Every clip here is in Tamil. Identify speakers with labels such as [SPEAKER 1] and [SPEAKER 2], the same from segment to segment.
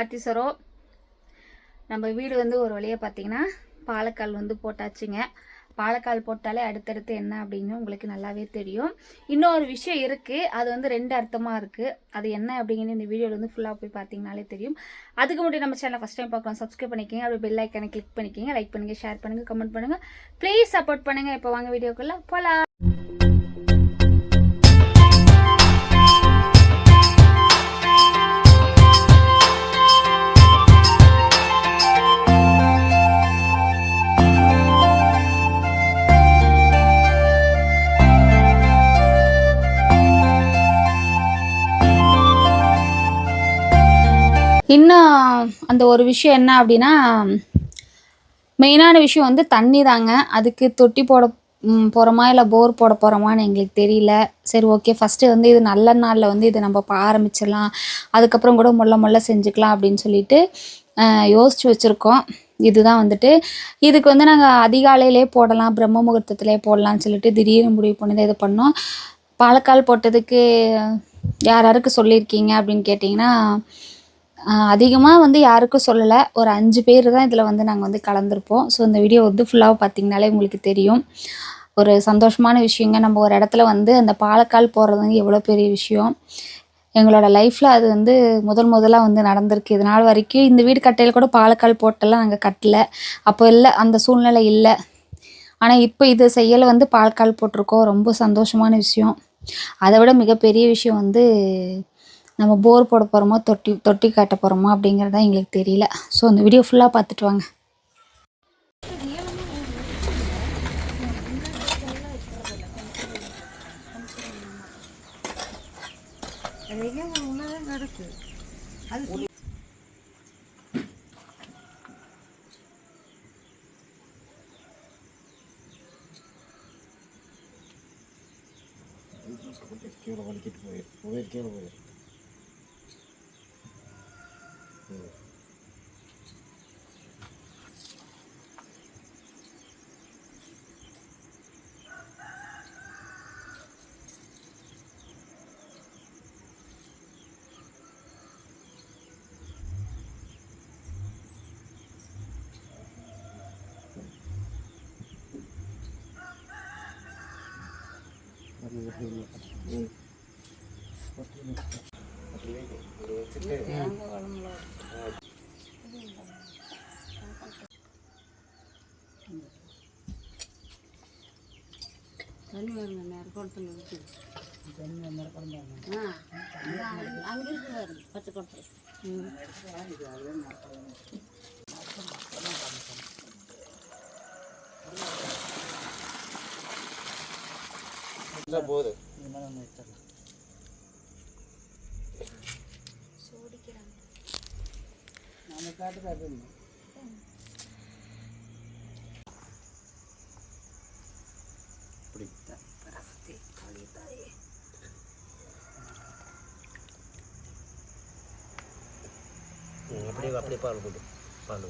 [SPEAKER 1] காத்தீஸ்வரம். நம்ம வீடு வந்து ஒரு வழியாக பார்த்தீங்கன்னா பாலக்கால் வந்து போட்டாச்சுங்க. பாலக்கால் போட்டாலே அடுத்தடுத்து என்ன அப்படின்னு உங்களுக்கு நல்லாவே தெரியும். இன்னொரு விஷயம் இருக்குது, அது வந்து 2 அர்த்தமாக இருக்குது. அது என்ன அப்படிங்கிறது இந்த வீடியோவில் வந்து ஃபுல்லாக போய் பார்த்தீங்கனாலே தெரியும். அதுக்கு முன்னாடி நம்ம சேனலை ஃபஸ்ட் டைம் பார்க்கலாம், சப்ஸ்கிரைப் பண்ணிக்கோங்க. அப்படி பெல் ஐக்கானை கிளிக் பண்ணிக்கோங்க. லைக் பண்ணுங்கள், ஷேர் பண்ணுங்கள், கமெண்ட் பண்ணுங்கள். ப்ளீஸ் சப்போர்ட் பண்ணுங்கள். இப்போ வாங்க வீடியோக்குள்ளே போகலாம். இன்னும் அந்த ஒரு விஷயம் என்ன அப்படின்னா, மெயினான விஷயம் வந்து தண்ணி தாங்க. அதுக்கு தொட்டி போட போகிறோமா இல்லை போர் போட போகிறோமான்னு எங்களுக்கு தெரியல. சரி, ஓகே, ஃபஸ்ட்டு வந்து இது நல்ல நாளில் வந்து இதை நம்ம ஆரம்பிச்சிடலாம், அதுக்கப்புறம் கூட மொல்ல செஞ்சுக்கலாம் அப்படின்னு சொல்லிட்டு யோசித்து வச்சுருக்கோம். இதுதான் வந்துட்டு இதுக்கு வந்து நாங்கள் அதிகாலையிலே போடலாம், பிரம்ம முகூர்த்தத்திலே போடலான்னு சொல்லிட்டு திடீர்னு முடிவு பண்ணி தான் இது பண்ணோம். பாலக்கால் போட்டதுக்கு யாருக்கு சொல்லியிருக்கீங்க அப்படின்னு கேட்டிங்கன்னா, அதிகமாக வந்து யாருக்கும் சொல்லலை. ஒரு 5 பேர் தான் இதில் வந்து நாங்கள் வந்து கலந்துருப்போம். ஸோ இந்த வீடியோ வந்து ஃபுல்லாக பார்த்திங்கனாலே உங்களுக்கு தெரியும். ஒரு சந்தோஷமான விஷயங்க. நம்ம ஒரு இடத்துல வந்து அந்த பாலக்கால் போடுறது வந்து எவ்வளோ பெரிய விஷயம். எங்களோட லைஃப்பில் அது வந்து முதலாக வந்து நடந்திருக்கு. இது நாள் வரைக்கும் இந்த வீடு கட்டையில் கூட பாலக்கால் போட்டெல்லாம் நாங்கள் கட்டலை. அப்போ இல்லை, அந்த சூழ்நிலை இல்லை. ஆனால் இப்போ இது செய்யலை வந்து பாலக்கால் போட்டிருக்கோம். ரொம்ப சந்தோஷமான விஷயம். அதை விட மிகப்பெரிய விஷயம் வந்து நம்ம போர் போட போகிறோமா, தொட்டி காட்ட போகிறோமா அப்படிங்கிறது தான் எங்களுக்கு தெரியல. ஸோ அந்த வீடியோ ஃபுல்லாக பார்த்துட்டு வாங்க.
[SPEAKER 2] கீழே வலிக்கிட்டு கீழே போயிரு.
[SPEAKER 3] தண்ணி வருங்க நேரம் குடத்தில் இருக்குது. அங்கே இருக்குது பச்சை குடத்தில்.
[SPEAKER 2] போகுது
[SPEAKER 3] நம்ம காட்டு காட்டு
[SPEAKER 2] அப்படியே பால் போட்டு பால்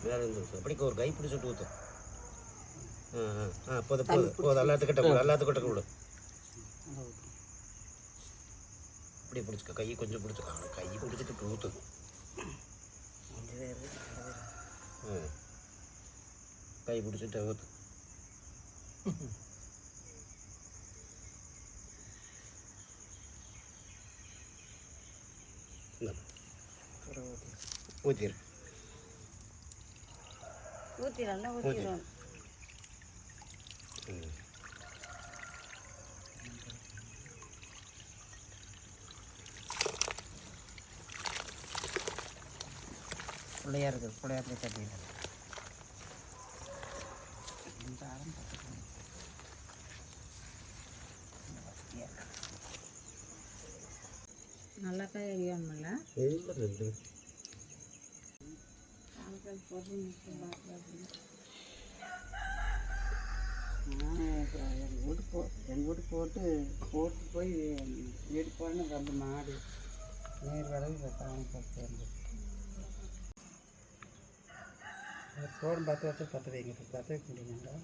[SPEAKER 2] வேற இருந்து அப்படி ஒரு கை பிடிச்சிட்டு ஊற்றும். போதும் எல்லாத்துக்கிட்ட கூட அப்படி பிடிச்சிக்க, கை கொஞ்சம் பிடிச்சிக்க, கை பிடிச்சிட்டு ஊற்று. கை பிடிச்சிட்டு ஊற்று. ஊற்றிடு
[SPEAKER 3] ஊற்றிடலாம் ஊற்றிடுவோம்.
[SPEAKER 4] பிள்ளையாருக்கு கட்டிடுறேன்.
[SPEAKER 3] நல்லா காய் எரியாமல்ல
[SPEAKER 4] எங்கள் வீட்டு போட்டு போய் வீடு போன 2 மாடு நேர் வரவு சாமி பார்த்து வந்து சோறு 10 வருஷம் 10 வைங்க. 10 வைக்க முடியுங்களா?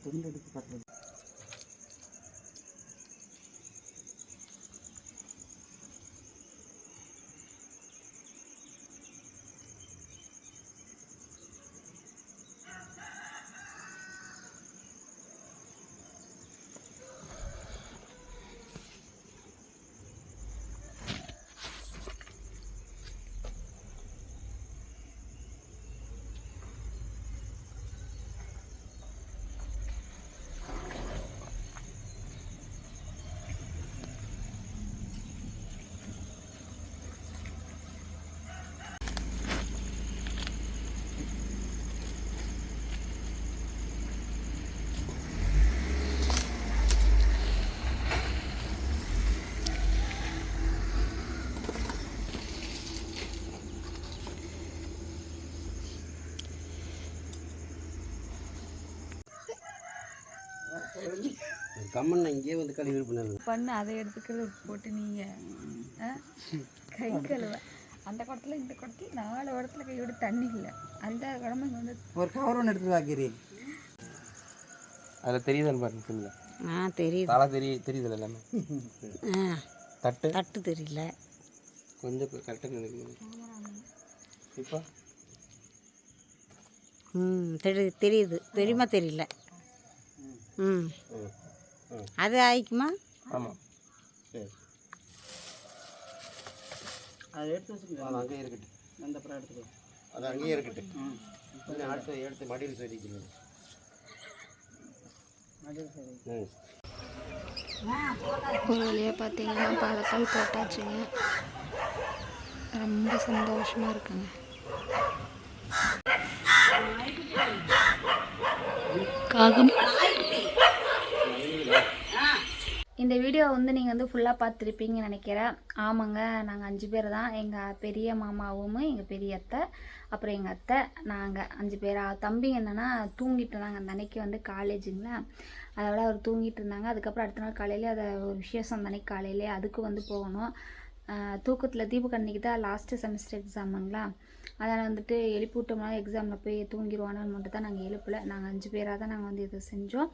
[SPEAKER 4] துண்டு எடுத்து பார்த்து
[SPEAKER 2] கம்மன் இங்கேயே வந்து கழுவி பண்ணாங்க
[SPEAKER 1] பண்ணு அதை எடுத்துக்கிறது போட்டு நீங்கள் கை கழுவ அந்த குடத்துல இந்த குடத்துல 4 இடத்துல கையோட தண்ணி இல்லை அந்த குடம்பு இங்கே வந்து
[SPEAKER 4] ஒரு கவர் ஒன்று எடுத்து வாக்கிறீ.
[SPEAKER 2] அதில் தெரியுதுன்னு பாருங்க ஃபுல்லாக
[SPEAKER 3] தெரியுது.
[SPEAKER 2] தலை தெரியுதுல்ல எல்லாமே. தட்டு
[SPEAKER 3] தட்டு தெரியல.
[SPEAKER 2] கொஞ்சம் கரெக்டாக நினைக்கணும். இப்போ
[SPEAKER 3] தெரியுது. தெரியுமா தெரியல. அது ஆயிக்குமா?
[SPEAKER 2] ஆமாம் சரி
[SPEAKER 4] அதை எடுத்து வச்சுக்கோங்க.
[SPEAKER 2] அது அங்கேயே இருக்கட்டும்.
[SPEAKER 4] அந்த அப்புறம் எடுத்துக்கோ.
[SPEAKER 2] அது அங்கேயே இருக்கட்டும். கொஞ்சம் எடுத்து மடியில் சரிக்கணும்.
[SPEAKER 1] ஒரு வழியாக பார்த்தீங்கன்னா பாலக்கால் போட்டாச்சுங்க. ரொம்ப சந்தோஷமாக இருக்குங்க. காகம் இந்த வீடியோ வந்து நீங்கள் வந்து ஃபுல்லாக பார்த்துருப்பீங்கன்னு நினைக்கிறேன். ஆமாங்க, நாங்கள் 5 பேர் தான். எங்கள் பெரிய மாமாவும் எங்கள் பெரிய அத்தை அப்புறம் எங்கள் அத்தை நாங்கள் 5 பேர். தம்பி என்னென்னா தூங்கிட்டு இருந்தாங்க அந்த அன்னைக்கு வந்து காலேஜுங்களா, அதோட அவர் தூங்கிட்டு இருந்தாங்க. அதுக்கப்புறம் அடுத்த நாள் காலையிலே அதை ஒரு விசேஷம் அந்த அன்னைக்கு காலையிலே அதுக்கு வந்து போகணும். தூக்கத்தில் தீபக் அன்னைக்கு தான் லாஸ்ட்டு செமஸ்டர் எக்ஸாமுங்களா, அதனால் வந்துட்டு எழுப்பி விட்டோம்னா எக்ஸாமில் போய் தூங்கிடுவானு மட்டும் தான் நாங்கள் எழுப்பலை. நாங்கள் 5 பேராக தான் நாங்கள் வந்து இதை செஞ்சோம்.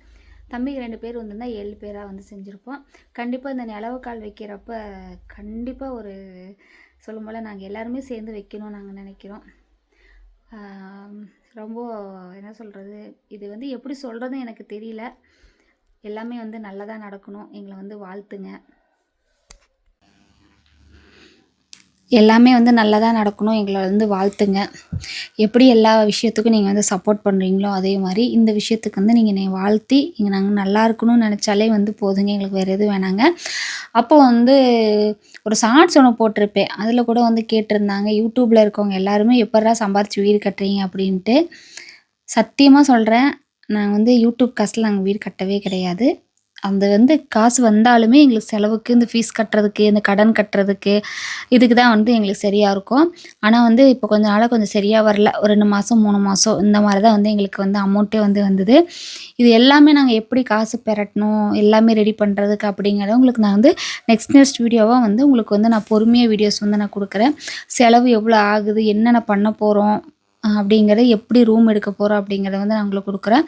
[SPEAKER 1] தம்பிக்கு 2 பேர் வந்திருந்தால் 7 பேராக வந்து செஞ்சுருப்போம். கண்டிப்பாக இந்த நிலவு கால் வைக்கிறப்ப கண்டிப்பாக ஒரு சொல்லும் போல் நாங்கள் எல்லாருமே சேர்ந்து வைக்கணும்னு நாங்கள் நினைக்கிறோம். ரொம்ப என்ன சொல்கிறது, இது வந்து எப்படி சொல்கிறதுன்னு எனக்கு தெரியல. எல்லாமே வந்து நல்லதாக நடக்கணும். எங்களை வந்து வாழ்த்துங்க. எல்லாமே வந்து நல்லதாக நடக்கணும், எங்களை வந்து வாழ்த்துங்க. எப்படி எல்லா விஷயத்துக்கும் நீங்கள் வந்து சப்போர்ட் பண்ணுறீங்களோ அதே மாதிரி இந்த விஷயத்துக்கு வந்து நீங்கள் என்னை வாழ்த்தி இங்கே நாங்கள் நல்லா இருக்கணும்னு நினச்சாலே வந்து போதுங்க, எங்களுக்கு வேறு எதுவும் வேணாங்க. அப்போ வந்து ஒரு ஷார்ட்ஸ் ஒன்று போட்டிருப்பேன், அதில் கூட வந்து கேட்டிருந்தாங்க யூடியூப்பில் இருக்கவங்க எல்லாருமே எப்படா சம்பாரித்து வீடு கட்டுறீங்க அப்படின்ட்டு. சத்தியமாக சொல்கிறேன், நாங்கள் வந்து யூடியூப் காசில் நாங்கள் வீடு கட்டவே கிடையாது. அந்த வந்து காசு வந்தாலுமே எங்களுக்கு செலவுக்கு இந்த ஃபீஸ் கட்டுறதுக்கு இந்த கடன் கட்டுறதுக்கு இதுக்கு தான் வந்து எங்களுக்கு சரியாக இருக்கும். ஆனால் வந்து இப்போ கொஞ்ச நாளாக கொஞ்சம் சரியாக வரல. ஒரு 2 மாதம் 3 மாதம் இந்த மாதிரி தான் வந்து எங்களுக்கு வந்து அமௌண்ட்டே வந்தது. இது எல்லாமே நாங்கள் எப்படி காசு பெறட்டணும் எல்லாமே ரெடி பண்ணுறதுக்கு அப்படிங்கிறத உங்களுக்கு நான் வந்து நெக்ஸ்ட் வீடியோவாக வந்து உங்களுக்கு வந்து நான் பொறுமையாக வீடியோஸ் வந்து நான் கொடுக்குறேன். செலவு எவ்வளோ ஆகுது, என்னென்ன பண்ண போகிறோம் அப்படிங்கிறத, எப்படி ரூம் எடுக்க போகிறோம் அப்படிங்கிறத வந்து நான் உங்களுக்கு கொடுக்குறேன்.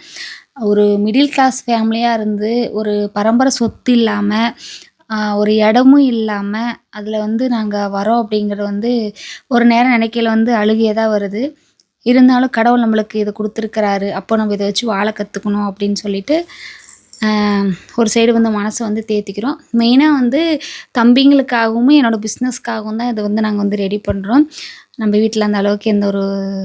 [SPEAKER 1] ஒரு மிடில் கிளாஸ் ஃபேமிலியாக இருந்து ஒரு பரம்பரை சொத்து இல்லாமல் ஒரு இடமும் இல்லாமல் அதில் வந்து நாங்கள் வரோம் அப்படிங்கிறது வந்து ஒரு நேரம் நினைக்கையில் வந்து அழுகையாக தான் வருது. இருந்தாலும் கடவுள் நம்மளுக்கு இதை கொடுத்துருக்கிறாரு, அப்போ நம்ம இதை வச்சு வாழ கற்றுக்கணும் அப்படின்னு சொல்லிட்டு ஒரு சைடு வந்து மனசை வந்து தேத்திக்கிறோம். மெயினாக வந்து தம்பிங்களுக்காகவும் என்னோடய பிஸ்னஸ்க்காகவும் தான் இதை வந்து நாங்கள் வந்து ரெடி பண்ணுறோம். நம்ம வீட்டில் அந்த அளவுக்கு எந்த ஒரு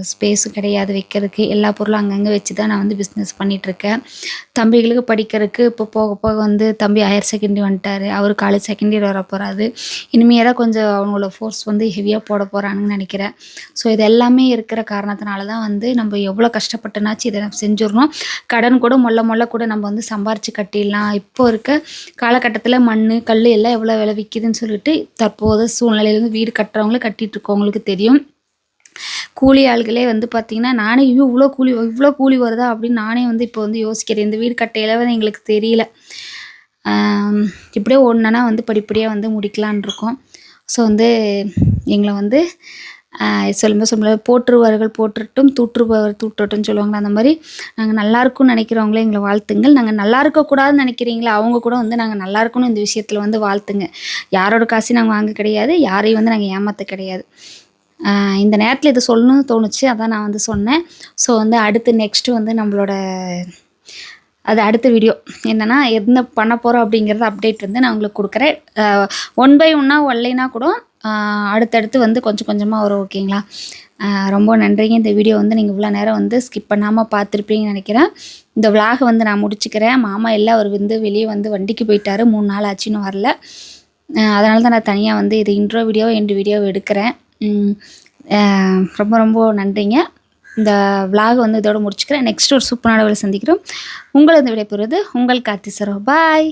[SPEAKER 1] ஸ்பேஸும் கிடையாது வைக்கிறதுக்கு. எல்லா பொருளும் அங்கங்கே வச்சு தான் நான் வந்து பிஸ்னஸ் பண்ணிகிட்ருக்கேன். தம்பிகளுக்கு படிக்கிறதுக்கு இப்போ போக போக வந்து தம்பி ஹையர் செகண்டரி வந்துட்டார், அவர் காலேஜ் செகண்ட் இயர் வர போகிறாரு. இனிமேல் தான் கொஞ்சம் அவங்களோட ஃபோர்ஸ் வந்து ஹெவியாக போட போகிறானுங்கன்னு நினைக்கிறேன். ஸோ இது எல்லாமே இருக்கிற காரணத்தினால தான் வந்து நம்ம எவ்வளோ கஷ்டப்பட்டுனாச்சு இதை நம்ம செஞ்சிடணும். கடன் கூட மொல்ல கூட நம்ம வந்து சம்பாரித்து கட்டிடலாம். இப்போ இருக்க காலகட்டத்தில் மண் கல் எல்லாம் எவ்வளோ விலை விற்கிதுன்னு சொல்லிட்டு தற்போது சூழ்நிலையிலேருந்து வீடு கட்டுறவங்களே கட்டிகிட்டு இருக்கவங்களுக்கு தெரியும். கூலி ஆள்களே வந்து பார்த்திங்கன்னா நானே இவ்வளோ கூலி வருதா அப்படின்னு நானே வந்து இப்போ வந்து யோசிக்கிறேன். இந்த வீடு கட்டையில் வந்து எங்களுக்கு தெரியல. இப்படியே ஒன்றுனா வந்து படிப்படியாக வந்து முடிக்கலான் இருக்கோம். ஸோ வந்து எங்களை வந்து சொல்ல போற்றுபவர்கள் போற்றட்டும், தூற்றுபவர் தூற்றட்டும்னு சொல்லுவாங்களா, அந்த மாதிரி நாங்கள் நல்லா இருக்கும்னு நினைக்கிறவங்களே எங்களை வாழ்த்துங்கள். நாங்கள் நல்லா இருக்கக்கூடாதுன்னு நினைக்கிறீங்களா, அவங்க கூட வந்து நாங்கள் நல்லா இருக்கணும் இந்த விஷயத்தில் வந்து வாழ்த்துங்க. யாரோட காசையும் நாங்கள் வாங்க கிடையாது, யாரையும் வந்து நாங்கள் ஏமாற்ற கிடையாது. இந்த நேரத்தில் இதை சொல்லணும்னு தோணுச்சு, அதான் நான் வந்து சொன்னேன். ஸோ வந்து அடுத்து நெக்ஸ்ட்டு வந்து நம்மளோட அது அடுத்த வீடியோ என்னென்னா என்ன பண்ண போகிறோம் அப்படிங்கிறத அப்டேட் வந்து நான் உங்களுக்கு கொடுக்குறேன். 1 by 1 வரலைன்னா கூட அடுத்தடுத்து வந்து கொஞ்சம் கொஞ்சமாக வரும். ஓகேங்களா? ரொம்ப நன்றிங்க. இந்த வீடியோ வந்து நீங்கள் இவ்வளோ நேரம் வந்து ஸ்கிப் பண்ணாமல் பார்த்துருப்பீங்கன்னு நினைக்கிறேன். இந்த விலாகை வந்து நான் முடிச்சுக்கிறேன். மாமா எல்லாம் அவர் வந்து வெளியே வந்து வண்டிக்கு போயிட்டார், 3 நாள் ஆச்சுன்னு வரல. அதனால தான் நான் தனியாக வந்து இது இன்ட்ரோ வீடியோ எண்டு வீடியோவை எடுக்கிறேன். ரொம்ப ரொம்ப நன்றிங்க. இந்த விலாக் வந்து இதோட முடிச்சுக்கிறேன். நெக்ஸ்ட் ஒரு சூப்பரான வேலை சந்திக்கிறோம். உங்களை இந்த விடைபெறுவது உங்கள் கார்த்தி சரோ. பாய்.